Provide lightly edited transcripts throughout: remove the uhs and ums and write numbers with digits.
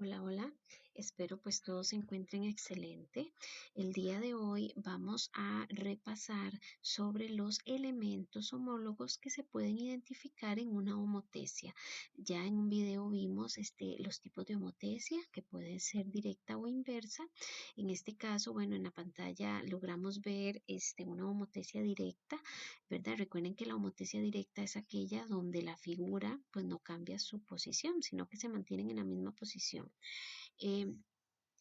Hola, hola. Espero pues todos se encuentren excelente. El día de hoy vamos a repasar sobre los elementos homólogos que se pueden identificar en una homotesia. Ya en un video vimos los tipos de homotesia que pueden ser directa o inversa. En este caso, bueno, en la pantalla logramos ver una homotesia directa, ¿verdad? Recuerden que la homotesia directa es aquella donde la figura pues no cambia su posición, sino que se mantienen en la misma posición. Eh,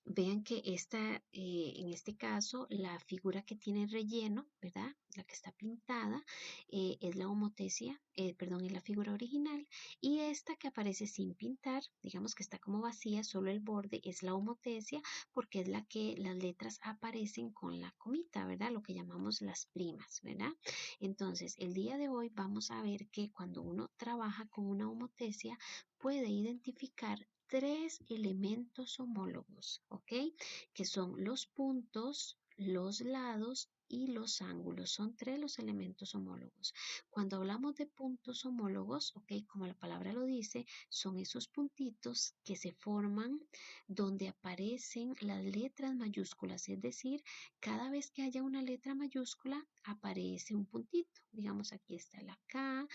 Vean que en este caso, la figura que tiene relleno, ¿verdad? La que está pintada, es la homotesia, perdón, es la figura original. Y esta que aparece sin pintar, digamos que está como vacía, solo el borde, es la homotesia, porque es la que las letras aparecen con la comita, ¿verdad? Lo que llamamos las primas, ¿verdad? Entonces, el día de hoy vamos a ver que cuando uno trabaja con una homotesia, puede identificar tres elementos homólogos, ¿ok? Que son los puntos, los lados y los ángulos. Son tres los elementos homólogos. Cuando hablamos de puntos homólogos, ¿ok? Como la palabra lo dice, son esos puntitos que se forman donde aparecen las letras mayúsculas, es decir, cada vez que haya una letra mayúscula, aparece un puntito. Digamos, aquí está la K,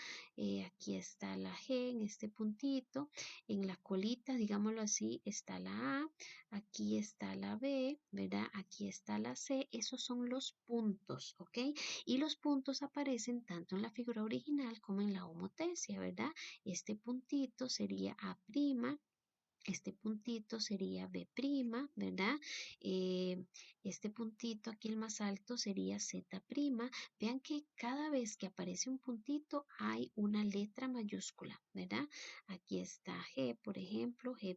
aquí está la G en este puntito. En la colita, digámoslo así, está la A, aquí está la B, ¿verdad? Aquí está la C. Esos son los puntos, ¿ok? Y los puntos aparecen tanto en la figura original como en la homotesia, ¿verdad? Este puntito sería A', este puntito sería B', ¿verdad? Eh, este puntito aquí el más alto sería Z'. Vean que cada vez que aparece un puntito hay una letra mayúscula, ¿verdad? Aquí está G, por ejemplo, G',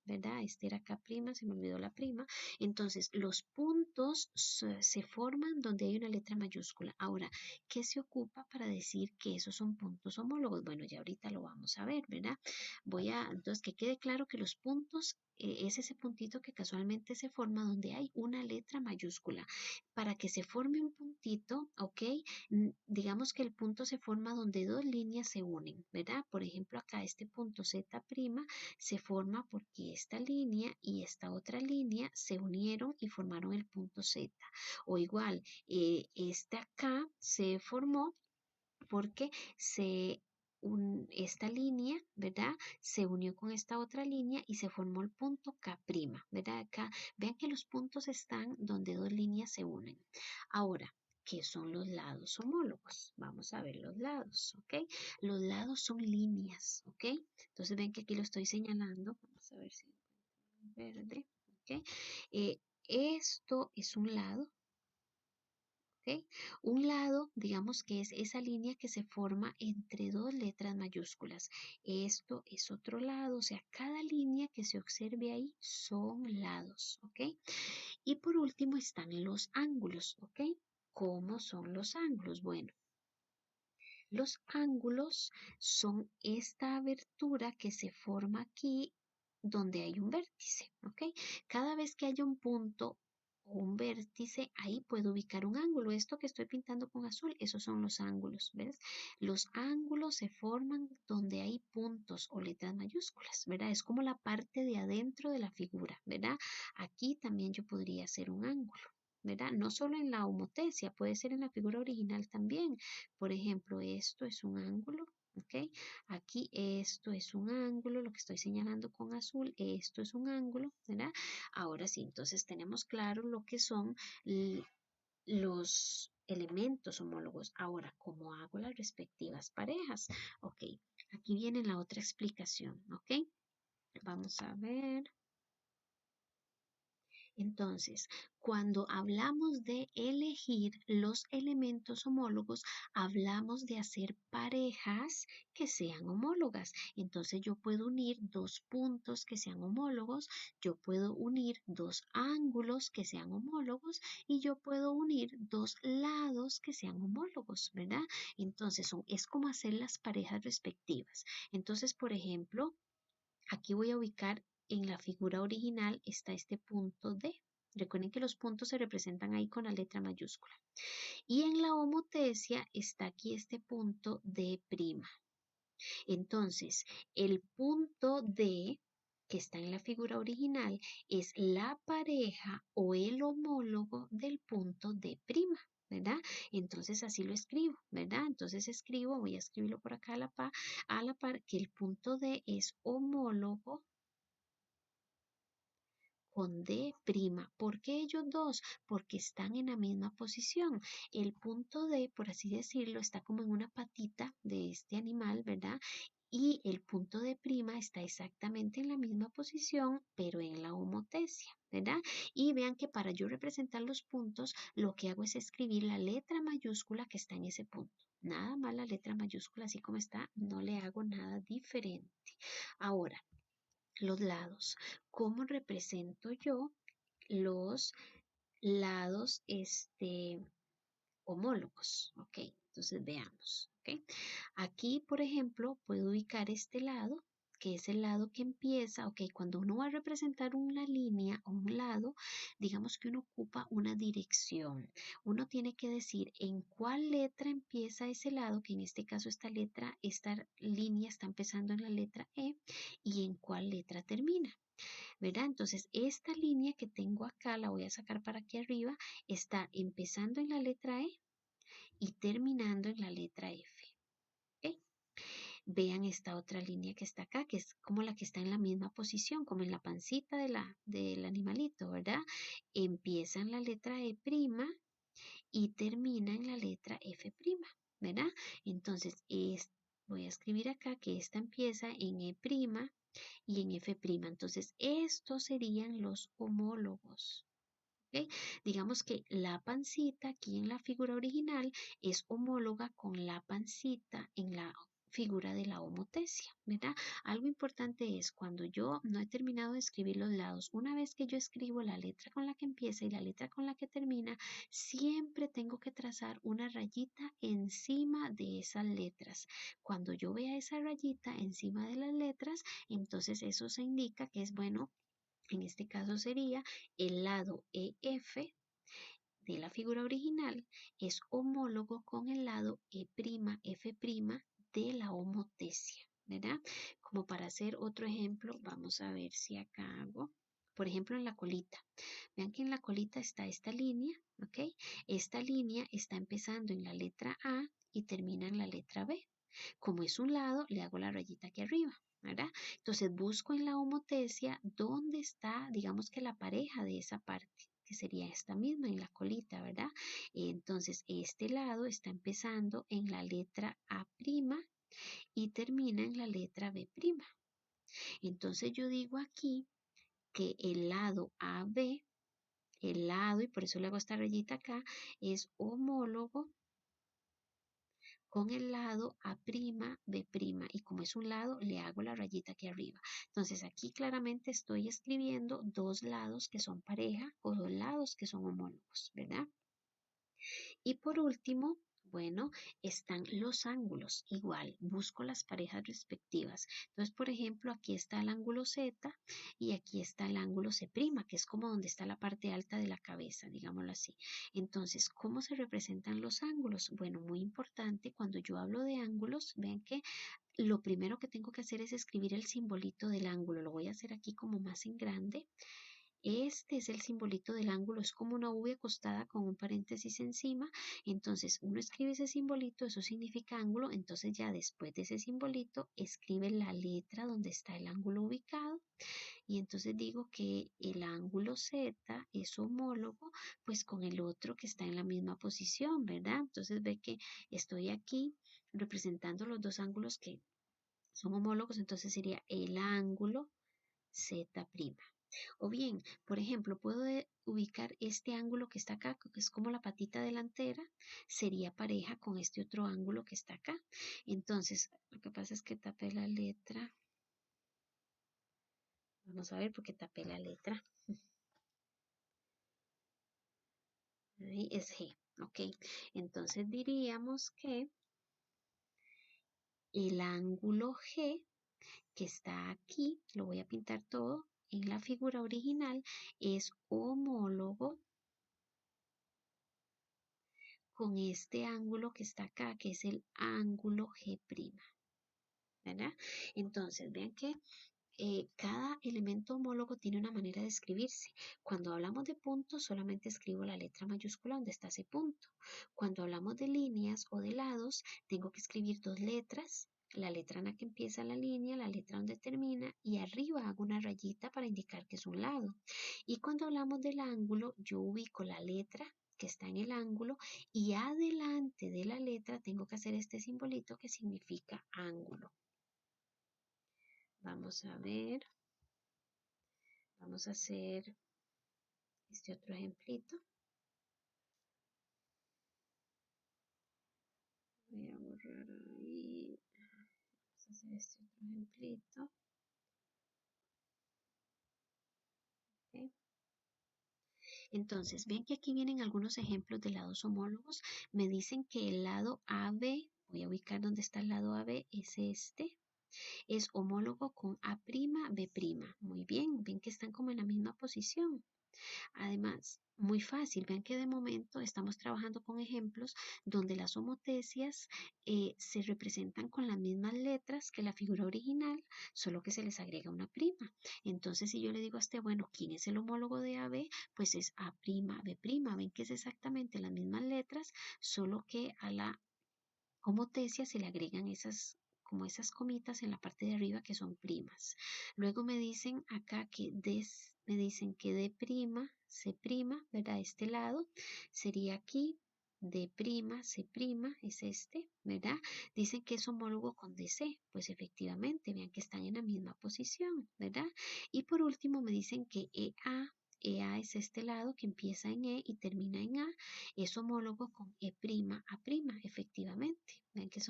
¿verdad? Este era K', se me olvidó la prima. Entonces, los puntos se forman donde hay una letra mayúscula. Ahora, ¿qué se ocupa para decir que esos son puntos homólogos? Bueno, ya ahorita lo vamos a ver, ¿verdad? Entonces, que quede claro que los puntos es ese puntito que casualmente se forma donde hay una letra mayúscula. Para que se forme un puntito, ¿ok? Digamos que el punto se forma donde dos líneas se unen, ¿verdad? Por ejemplo, acá este punto Z' se forma porque esta línea y esta otra línea se unieron y formaron el punto Z. O igual, esta acá se formó porque esta línea, ¿verdad? Se unió con esta otra línea y se formó el punto K', ¿verdad? Acá, vean que los puntos están donde dos líneas se unen. Ahora, ¿qué son los lados homólogos? Vamos a ver los lados, ¿ok? Los lados son líneas, ¿ok? Entonces ven que aquí lo estoy señalando. Vamos a ver si encuentro en verde, ¿ok? Esto es un lado. ¿Ok? Un lado, digamos que es esa línea que se forma entre dos letras mayúsculas. Esto es otro lado, o sea, cada línea que se observe ahí son lados, ¿ok? Y por último están los ángulos, ¿ok? ¿Cómo son los ángulos? Bueno, los ángulos son esta abertura que se forma aquí donde hay un vértice, ¿ok? Cada vez que haya un punto o un vértice, ahí puedo ubicar un ángulo. Esto que estoy pintando con azul, esos son los ángulos, ¿ves? Los ángulos se forman donde hay puntos o letras mayúsculas, ¿verdad? Es como la parte de adentro de la figura, ¿verdad? Aquí también yo podría hacer un ángulo, ¿verdad? No solo en la homotesia, puede ser en la figura original también. Por ejemplo, esto es un ángulo, ¿ok? Aquí esto es un ángulo, lo que estoy señalando con azul, esto es un ángulo, ¿verdad? Ahora sí, entonces tenemos claro lo que son los elementos homólogos. Ahora, ¿cómo hago las respectivas parejas? Ok, aquí viene la otra explicación, ¿ok? Vamos a ver. Entonces, cuando hablamos de elegir los elementos homólogos, hablamos de hacer parejas que sean homólogas. Entonces, yo puedo unir dos puntos que sean homólogos, yo puedo unir dos ángulos que sean homólogos y yo puedo unir dos lados que sean homólogos, ¿verdad? Entonces, es como hacer las parejas respectivas. Entonces, por ejemplo, aquí voy a ubicar en la figura original está este punto D. Recuerden que los puntos se representan ahí con la letra mayúscula. Y en la homotesia está aquí este punto D'. Entonces, el punto D que está en la figura original es la pareja o el homólogo del punto D', ¿verdad? Entonces así lo escribo, ¿verdad? Entonces escribo, voy a escribirlo por acá a la par que el punto D es homólogo con D'. ¿Por qué ellos dos? Porque están en la misma posición. El punto D, por así decirlo, está como en una patita de este animal, ¿verdad? Y el punto D' está exactamente en la misma posición, pero en la homotesia, ¿verdad? Y vean que para yo representar los puntos, lo que hago es escribir la letra mayúscula que está en ese punto. Nada más la letra mayúscula así como está, no le hago nada diferente. Ahora, los lados. ¿Cómo represento yo los lados homólogos? Ok, entonces veamos. ¿Ok? Aquí, por ejemplo, puedo ubicar este lado, que es el lado que empieza, ok, cuando uno va a representar una línea o un lado, digamos que uno ocupa una dirección. Uno tiene que decir en cuál letra empieza ese lado, que en este caso esta línea está empezando en la letra E, y en cuál letra termina. ¿Verdad? Entonces, esta línea que tengo acá, la voy a sacar para aquí arriba, está empezando en la letra E y terminando en la letra F. ¿Ok? Vean esta otra línea que está acá, que es como la que está en la misma posición, como en la pancita del animalito, ¿verdad? Empieza en la letra E' y termina en la letra F', ¿verdad? Entonces, voy a escribir acá que esta empieza en E' y en F'. Entonces, estos serían los homólogos. ¿Ok? Digamos que la pancita aquí en la figura original es homóloga con la pancita en la figura de la homotesia, ¿verdad? Algo importante es cuando yo no he terminado de escribir los lados, una vez que yo escribo la letra con la que empieza y la letra con la que termina, siempre tengo que trazar una rayita encima de esas letras. Cuando yo vea esa rayita encima de las letras, entonces eso se indica que es bueno. En este caso sería el lado EF de la figura original es homólogo con el lado F' de la homotesia, ¿verdad? Como para hacer otro ejemplo, vamos a ver si acá hago. Por ejemplo, en la colita. Vean que en la colita está esta línea, ¿ok? Esta línea está empezando en la letra A y termina en la letra B. Como es un lado, le hago la rayita aquí arriba, ¿verdad? Entonces busco en la homotesia dónde está, digamos que la pareja de esa parte, que sería esta misma en la colita, ¿verdad? Entonces este lado está empezando en la letra A' y termina en la letra B'. Entonces yo digo aquí que el lado AB, el lado, y por eso le hago esta rayita acá, es homólogo con el lado A', B', y como es un lado, le hago la rayita aquí arriba. Entonces aquí claramente estoy escribiendo dos lados que son pareja o dos lados que son homólogos, ¿verdad? Y por último, bueno, están los ángulos. Igual, busco las parejas respectivas. Entonces, por ejemplo, aquí está el ángulo Z y aquí está el ángulo C', que es como donde está la parte alta de la cabeza, digámoslo así. Entonces, ¿cómo se representan los ángulos? Bueno, muy importante, cuando yo hablo de ángulos, ven que lo primero que tengo que hacer es escribir el simbolito del ángulo. Lo voy a hacer aquí como más en grande. Este es el simbolito del ángulo, es como una V acostada con un paréntesis encima. Entonces uno escribe ese simbolito, eso significa ángulo. Entonces ya después de ese simbolito escribe la letra donde está el ángulo ubicado. Y entonces digo que el ángulo Z es homólogo pues con el otro que está en la misma posición, ¿verdad? Entonces ve que estoy aquí representando los dos ángulos que son homólogos, entonces sería el ángulo Z'. O bien, por ejemplo, puedo ubicar este ángulo que está acá, que es como la patita delantera, sería pareja con este otro ángulo que está acá. Entonces, lo que pasa es que tapé la letra. Vamos a ver porque tapé la letra. Ahí es G, ¿ok? Entonces diríamos que el ángulo G que está aquí, lo voy a pintar todo en la figura original, es homólogo con este ángulo que está acá, que es el ángulo G', ¿verdad? Entonces, vean que cada elemento homólogo tiene una manera de escribirse. Cuando hablamos de puntos, solamente escribo la letra mayúscula donde está ese punto. Cuando hablamos de líneas o de lados, tengo que escribir dos letras. La letra en la que empieza la línea, la letra donde termina y arriba hago una rayita para indicar que es un lado. Y cuando hablamos del ángulo, yo ubico la letra que está en el ángulo y adelante de la letra tengo que hacer este simbolito que significa ángulo. Vamos a ver, vamos a hacer este otro ejemplito. Voy a borrar ahí. Vamos a hacer este otro ejemplito. ¿Okay? Entonces, ven que aquí vienen algunos ejemplos de lados homólogos. Me dicen que el lado AB, voy a ubicar dónde está el lado AB, es este. Es homólogo con A', B'. Muy bien, ven que están como en la misma posición. Además, muy fácil, vean que de momento estamos trabajando con ejemplos donde las homotecias se representan con las mismas letras que la figura original, solo que se les agrega una prima. Entonces, si yo le digo a este, bueno, ¿quién es el homólogo de AB? Pues es A', B'. Ven que es exactamente las mismas letras, solo que a la homotecia se le agregan como esas comitas en la parte de arriba que son primas. Luego me dicen acá que me dicen que D', C', ¿verdad? Este lado sería aquí, D', C', es este, ¿verdad? Dicen que es homólogo con DC, pues efectivamente, vean que están en la misma posición, ¿verdad? Y por último me dicen que EA es este lado que empieza en E y termina en A, es homólogo con E', A', efectivamente. Ven que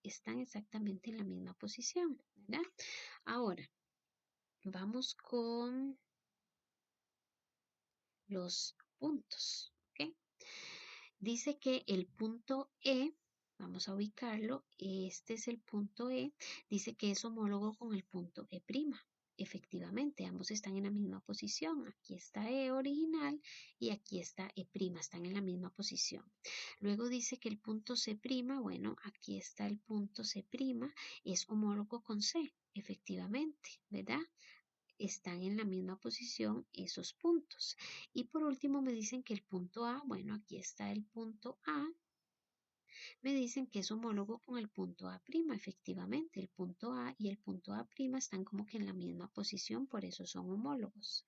están exactamente en la misma posición, ¿verdad? Ahora, vamos con los puntos, ¿ok? Dice que el punto E, vamos a ubicarlo, este es el punto E, dice que es homólogo con el punto E'. Efectivamente, ambos están en la misma posición. Aquí está E original y aquí está E', están en la misma posición. Luego dice que el punto C', bueno, aquí está el punto C', es homólogo con C, efectivamente, ¿verdad? Están en la misma posición esos puntos. Y por último me dicen que el punto A, bueno, aquí está el punto A, me dicen que es homólogo con el punto A', efectivamente, el punto A y el punto A' están como que en la misma posición, por eso son homólogos.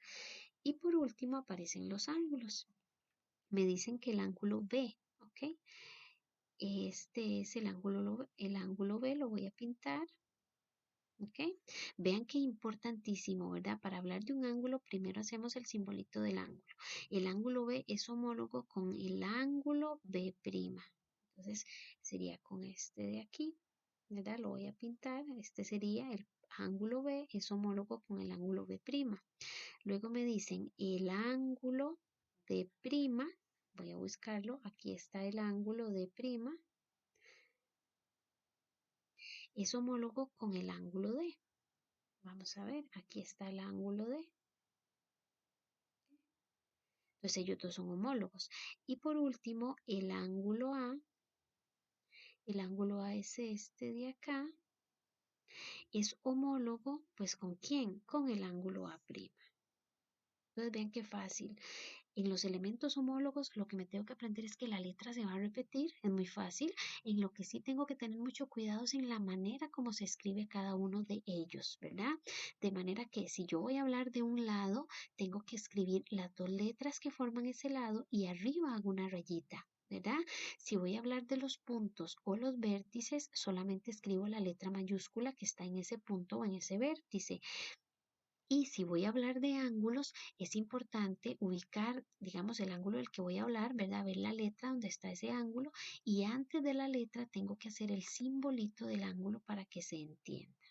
Y por último aparecen los ángulos. Me dicen que el ángulo B, ¿ok? Este es el ángulo B, lo voy a pintar. ¿Ok? Vean que importantísimo, ¿verdad? Para hablar de un ángulo, primero hacemos el simbolito del ángulo. El ángulo B es homólogo con el ángulo B'. Entonces, sería con este de aquí, ¿verdad? Lo voy a pintar. Este sería el ángulo B, es homólogo con el ángulo B'. Luego me dicen el ángulo D', voy a buscarlo. Aquí está el ángulo D'. Es homólogo con el ángulo D. Vamos a ver, aquí está el ángulo D. Entonces ellos dos son homólogos. Y por último, el ángulo A es este de acá, es homólogo, pues ¿con quién? Con el ángulo A'. Entonces vean qué fácil. En los elementos homólogos lo que me tengo que aprender es que la letra se va a repetir, es muy fácil. En lo que sí tengo que tener mucho cuidado es en la manera como se escribe cada uno de ellos, ¿verdad? De manera que si yo voy a hablar de un lado, tengo que escribir las dos letras que forman ese lado y arriba hago una rayita. ¿Verdad? Si voy a hablar de los puntos o los vértices, solamente escribo la letra mayúscula que está en ese punto o en ese vértice. Y si voy a hablar de ángulos, es importante ubicar, digamos, el ángulo del que voy a hablar, ¿verdad? Ver la letra donde está ese ángulo y antes de la letra tengo que hacer el simbolito del ángulo para que se entienda.